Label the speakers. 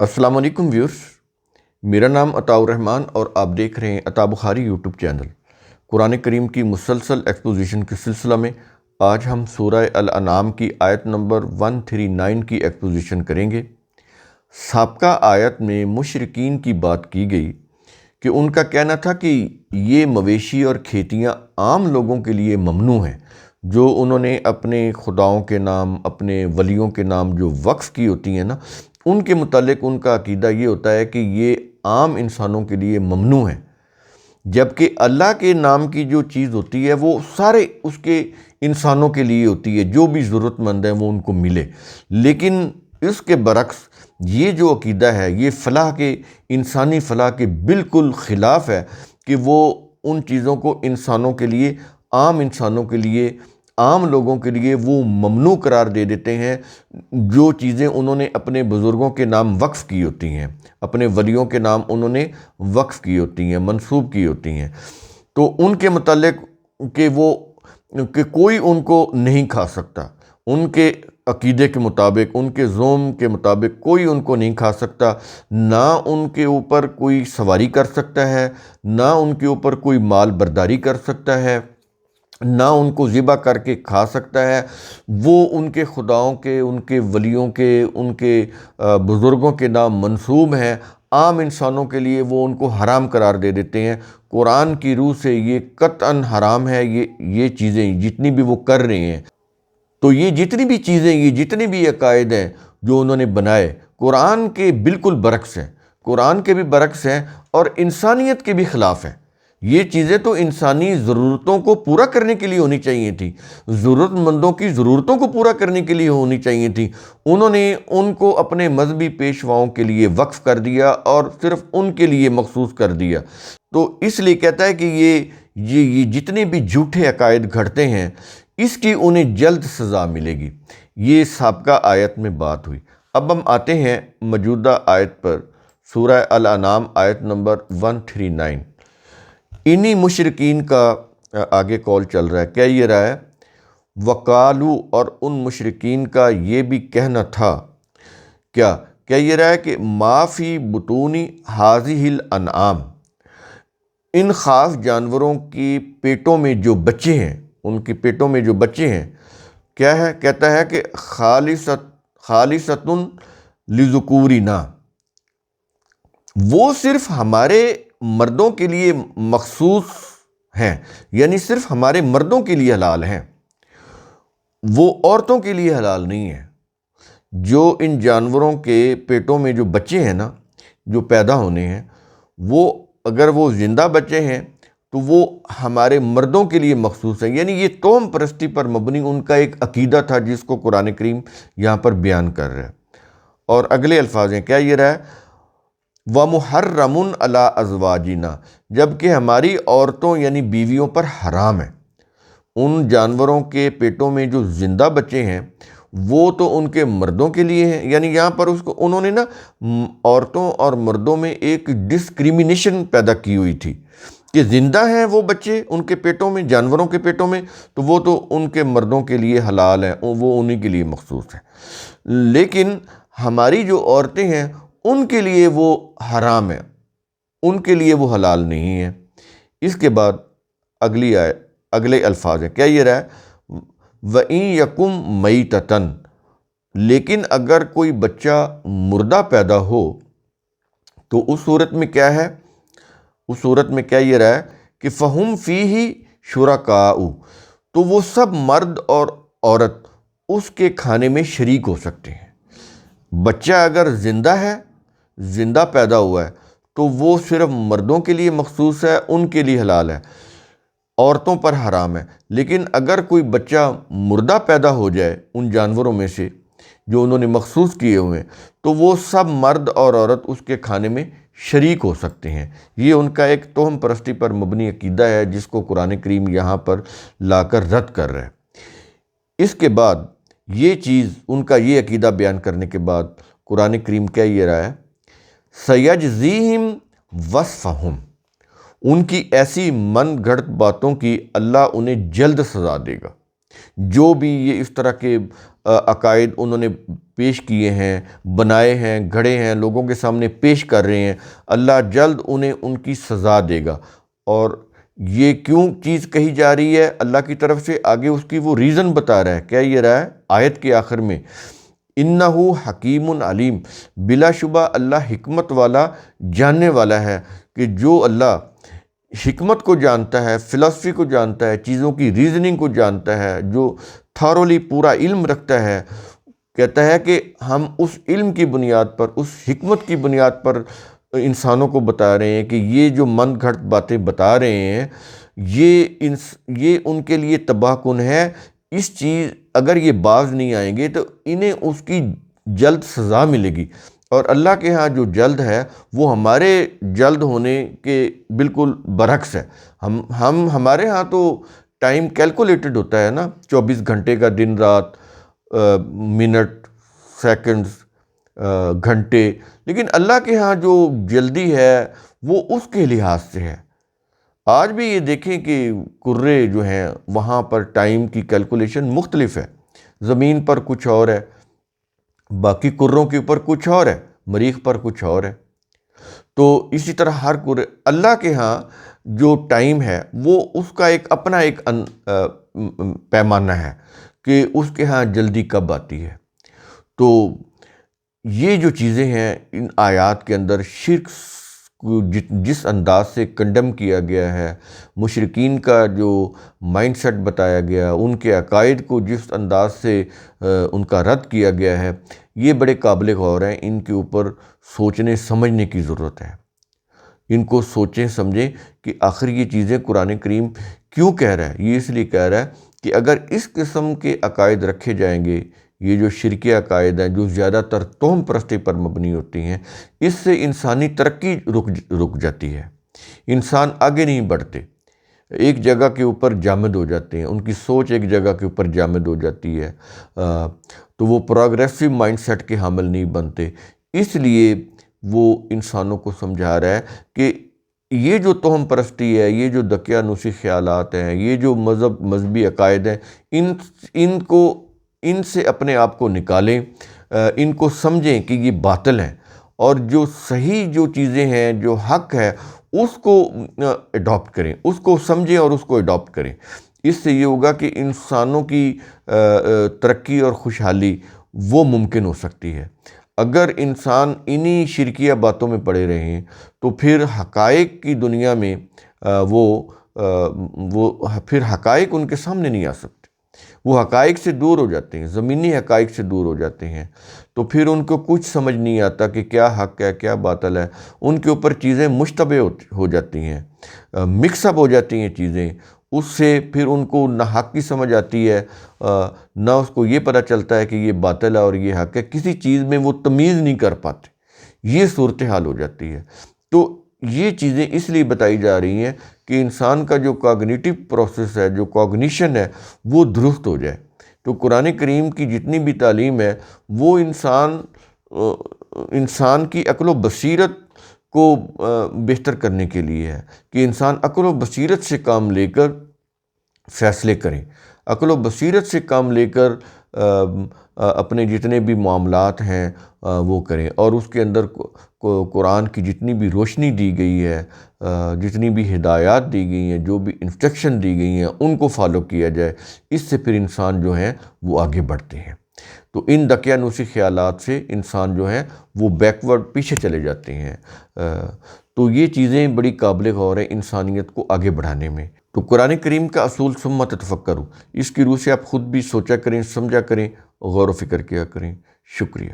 Speaker 1: السلام علیکم ویورز، میرا نام عطاء الرحمن اور آپ دیکھ رہے ہیں عطاء بخاری یوٹیوب چینل۔ قرآن کریم کی مسلسل ایکسپوزیشن کے سلسلہ میں آج ہم سورہ الانعام کی آیت نمبر 139 کی ایکسپوزیشن کریں گے۔ سابقہ آیت میں مشرکین کی بات کی گئی کہ ان کا کہنا تھا کہ یہ مویشی اور کھیتیاں عام لوگوں کے لیے ممنوع ہیں، جو انہوں نے اپنے خداؤں کے نام، اپنے ولیوں کے نام جو وقف کی ہوتی ہیں نا، ان کے متعلق ان کا عقیدہ یہ ہوتا ہے کہ یہ عام انسانوں کے لیے ممنوع ہے، جبکہ اللہ کے نام کی جو چیز ہوتی ہے وہ سارے اس کے انسانوں کے لیے ہوتی ہے، جو بھی ضرورت مند ہیں وہ ان کو ملے۔ لیکن اس کے برعکس یہ جو عقیدہ ہے یہ فلاح کے، انسانی فلاح کے بالکل خلاف ہے کہ وہ ان چیزوں کو انسانوں کے لیے، عام انسانوں کے لیے، عام لوگوں کے لیے وہ ممنوع قرار دے دیتے ہیں، جو چیزیں انہوں نے اپنے بزرگوں کے نام وقف کی ہوتی ہیں، اپنے ولیوں کے نام انہوں نے وقف کی ہوتی ہیں، منسوب کی ہوتی ہیں۔ تو ان کے متعلق کہ کوئی ان کو نہیں کھا سکتا، ان کے عقیدے کے مطابق، ان کے زوم کے مطابق کوئی ان کو نہیں کھا سکتا، نہ ان کے اوپر کوئی سواری کر سکتا ہے، نہ ان کے اوپر کوئی مال برداری کر سکتا ہے، نہ ان کو ذبح کر کے کھا سکتا ہے۔ وہ ان کے خداؤں کے، ان کے ولیوں کے، ان کے بزرگوں کے نام منسوب ہیں، عام انسانوں کے لیے وہ ان کو حرام قرار دے دیتے ہیں۔ قرآن کی روح سے یہ قطعاً حرام ہے، یہ چیزیں جتنی بھی وہ کر رہے ہیں۔ تو یہ جتنی بھی چیزیں، یہ جتنے بھی عقائد ہیں جو انہوں نے بنائے، قرآن کے بالکل برعکس ہیں، قرآن کے بھی برعکس ہیں اور انسانیت کے بھی خلاف ہیں۔ یہ چیزیں تو انسانی ضرورتوں کو پورا کرنے کے لیے ہونی چاہیے تھی، ضرورت مندوں کی ضرورتوں کو پورا کرنے کے لیے ہونی چاہیے تھی۔ انہوں نے ان کو اپنے مذہبی پیشواؤں کے لیے وقف کر دیا اور صرف ان کے لیے مخصوص کر دیا۔ تو اس لیے کہتا ہے کہ یہ جتنے بھی جھوٹے عقائد گھڑتے ہیں، اس کی انہیں جلد سزا ملے گی۔ یہ سابقہ آیت میں بات ہوئی۔ اب ہم آتے ہیں موجودہ آیت پر، سورہ الانعام آیت نمبر 139۔ انہی مشرکین کا آگے کال چل رہا ہے، کیا یہ رہا ہے؟ وقالو، اور ان مشرکین کا یہ بھی کہنا تھا، کیا یہ رہا ہے کہ ما فی بطونی ہذہ الانعام، ان خاص جانوروں کی پیٹوں میں جو بچے ہیں، ان کی پیٹوں میں جو بچے ہیں، کیا ہے؟ کہتا ہے کہ خالصۃ لذکورنا، وہ صرف ہمارے مردوں کے لیے مخصوص ہیں، یعنی صرف ہمارے مردوں کے لیے حلال ہیں، وہ عورتوں کے لیے حلال نہیں ہیں۔ جو ان جانوروں کے پیٹوں میں جو بچے ہیں نا، جو پیدا ہونے ہیں، وہ اگر وہ زندہ بچے ہیں تو وہ ہمارے مردوں کے لیے مخصوص ہیں۔ یعنی یہ توہم پرستی پر مبنی ان کا ایک عقیدہ تھا، جس کو قرآن کریم یہاں پر بیان کر رہا ہے۔ اور اگلے الفاظ ہیں، کیا یہ رہا ہے؟ وَمُحَرَّمٌ عَلَىٰ أَزْوَاجِنَا، جبکہ ہماری عورتوں یعنی بیویوں پر حرام ہے۔ ان جانوروں کے پیٹوں میں جو زندہ بچے ہیں وہ تو ان کے مردوں کے لیے ہیں، یعنی یہاں پر انہوں نے نا عورتوں اور مردوں میں ایک ڈسکریمنیشن پیدا کی ہوئی تھی کہ زندہ ہیں وہ بچے ان کے پیٹوں میں، جانوروں کے پیٹوں میں، تو وہ تو ان کے مردوں کے لیے حلال ہیں، وہ انہی کے لیے مخصوص ہیں، لیکن ہماری جو عورتیں ہیں ان کے لیے وہ حرام ہے، ان کے لیے وہ حلال نہیں ہے۔ اس کے بعد اگلے الفاظ ہیں، کیا یہ رہا ہے؟ وَإِن يَكُن مَيْتَةً، لیکن اگر کوئی بچہ مردہ پیدا ہو تو اس صورت میں کیا ہے؟ اس صورت میں کیا یہ رہا ہے کہ فَهُمْ فِيهِ شُرَكَاءُ، تو وہ سب مرد اور عورت اس کے کھانے میں شریک ہو سکتے ہیں۔ بچہ اگر زندہ ہے، زندہ پیدا ہوا ہے، تو وہ صرف مردوں کے لیے مخصوص ہے، ان کے لیے حلال ہے، عورتوں پر حرام ہے۔ لیکن اگر کوئی بچہ مردہ پیدا ہو جائے ان جانوروں میں سے جو انہوں نے مخصوص کیے ہوئے ہیں، تو وہ سب مرد اور عورت اس کے کھانے میں شریک ہو سکتے ہیں۔ یہ ان کا ایک توہم پرستی پر مبنی عقیدہ ہے، جس کو قرآن کریم یہاں پر لا کر رد کر رہا ہے۔ اس کے بعد یہ چیز، ان کا یہ عقیدہ بیان کرنے کے بعد قرآن کریم کیا یہ رہا ہے؟ سَيَجْزِيهِمْ وَصْفَهُمْ، ان کی ایسی من گھڑت باتوں کی اللہ انہیں جلد سزا دے گا۔ جو بھی یہ اس طرح کے عقائد انہوں نے پیش کیے ہیں، بنائے ہیں، گھڑے ہیں، لوگوں کے سامنے پیش کر رہے ہیں، اللہ جلد انہیں ان کی سزا دے گا۔ اور یہ کیوں چیز کہی جا رہی ہے اللہ کی طرف سے، آگے اس کی وہ ریزن بتا رہا ہے۔ کیا یہ رہا ہے آیت کے آخر میں، انہو حکیم علیم، بلا شبہ اللہ حکمت والا، جاننے والا ہے، کہ جو اللہ حکمت کو جانتا ہے، فلسفی کو جانتا ہے، چیزوں کی ریزننگ کو جانتا ہے، جو تھارولی پورا علم رکھتا ہے، کہتا ہے کہ ہم اس علم کی بنیاد پر، اس حکمت کی بنیاد پر انسانوں کو بتا رہے ہیں کہ یہ جو من گھڑت باتیں بتا رہے ہیں یہ ان کے لیے تباہ کن ہے۔ اس چیز اگر یہ باز نہیں آئیں گے تو انہیں اس کی جلد سزا ملے گی، اور اللہ کے ہاں جو جلد ہے وہ ہمارے جلد ہونے کے بالکل برعکس ہے۔ ہمارے ہاں تو ٹائم کیلکولیٹڈ ہوتا ہے نا، 24 گھنٹے کا، دن رات، منٹ، سیکنڈز، گھنٹے، لیکن اللہ کے ہاں جو جلدی ہے وہ اس کے لحاظ سے ہے۔ آج بھی یہ دیکھیں کہ کرے جو ہیں وہاں پر ٹائم کی کیلکولیشن مختلف ہے، زمین پر کچھ اور ہے، باقی کروں کے اوپر کچھ اور ہے، مریخ پر کچھ اور ہے۔ تو اسی طرح ہر کرے، اللہ کے ہاں جو ٹائم ہے وہ اس کا ایک اپنا ایک پیمانہ ہے کہ اس کے ہاں جلدی کب آتی ہے۔ تو یہ جو چیزیں ہیں ان آیات کے اندر، شرک کو جس انداز سے کنڈم کیا گیا ہے، مشرکین کا جو مائنڈ سیٹ بتایا گیا، ان کے عقائد کو جس انداز سے ان کا رد کیا گیا ہے، یہ بڑے قابل غور ہیں۔ ان کے اوپر سوچنے سمجھنے کی ضرورت ہے۔ ان کو سوچیں سمجھیں کہ آخر یہ چیزیں قرآن کریم کیوں کہہ رہا ہے۔ یہ اس لیے کہہ رہا ہے کہ اگر اس قسم کے عقائد رکھے جائیں گے، یہ جو شرکی عقائد ہیں جو زیادہ تر توہم پرستی پر مبنی ہوتی ہیں، اس سے انسانی ترقی رک جاتی ہے، انسان آگے نہیں بڑھتے، ایک جگہ کے اوپر جامد ہو جاتے ہیں، ان کی سوچ ایک جگہ کے اوپر جامد ہو جاتی ہے، تو وہ پروگریسو مائنڈ سیٹ کے حامل نہیں بنتے۔ اس لیے وہ انسانوں کو سمجھا رہا ہے کہ یہ جو توہم پرستی ہے، یہ جو دقیانوسی خیالات ہیں، یہ جو مذہبی عقائد ہیں، ان سے اپنے آپ کو نکالیں، ان کو سمجھیں کہ یہ باطل ہیں، اور جو صحیح جو چیزیں ہیں، جو حق ہے، اس کو اڈاپٹ کریں، اس کو سمجھیں اور اس کو اڈاپٹ کریں۔ اس سے یہ ہوگا کہ انسانوں کی ترقی اور خوشحالی وہ ممکن ہو سکتی ہے۔ اگر انسان انہی شرکیہ باتوں میں پڑے رہیں تو پھر حقائق کی دنیا میں پھر حقائق ان کے سامنے نہیں آ سکتے، وہ حقائق سے دور ہو جاتے ہیں، زمینی حقائق سے دور ہو جاتے ہیں، تو پھر ان کو کچھ سمجھ نہیں آتا کہ کیا حق ہے کیا باطل ہے۔ ان کے اوپر چیزیں مشتبہ ہو جاتی ہیں، مکس اپ ہو جاتی ہیں چیزیں، اس سے پھر ان کو نہ حق کی سمجھ آتی ہے، نہ اس کو یہ پتہ چلتا ہے کہ یہ باطل ہے اور یہ حق ہے، کسی چیز میں وہ تمیز نہیں کر پاتے، یہ صورتحال ہو جاتی ہے۔ تو یہ چیزیں اس لیے بتائی جا رہی ہیں کہ انسان کا جو کوگنیٹو پروسیس ہے، جو کوگنیشن ہے، وہ درست ہو جائے۔ تو قرآن کریم کی جتنی بھی تعلیم ہے وہ انسان کی عقل و بصیرت کو بہتر کرنے کے لیے ہے، کہ انسان عقل و بصیرت سے کام لے کر فیصلے کریں، عقل و بصیرت سے کام لے کر اپنے جتنے بھی معاملات ہیں وہ کریں، اور اس کے اندر قرآن کی جتنی بھی روشنی دی گئی ہے، جتنی بھی ہدایات دی گئی ہیں، جو بھی انسٹرکشن دی گئی ہیں، ان کو فالو کیا جائے۔ اس سے پھر انسان جو ہیں وہ آگے بڑھتے ہیں۔ تو ان دقیانوسی خیالات سے انسان جو ہے وہ بیکورڈ، پیچھے چلے جاتے ہیں۔ تو یہ چیزیں بڑی قابل غور ہیں انسانیت کو آگے بڑھانے میں۔ تو قرآن کریم کا اصول ثم تتفکروا، اس کی روح سے آپ خود بھی سوچا کریں، سمجھا کریں، غور و فکر کیا کریں۔ شکریہ۔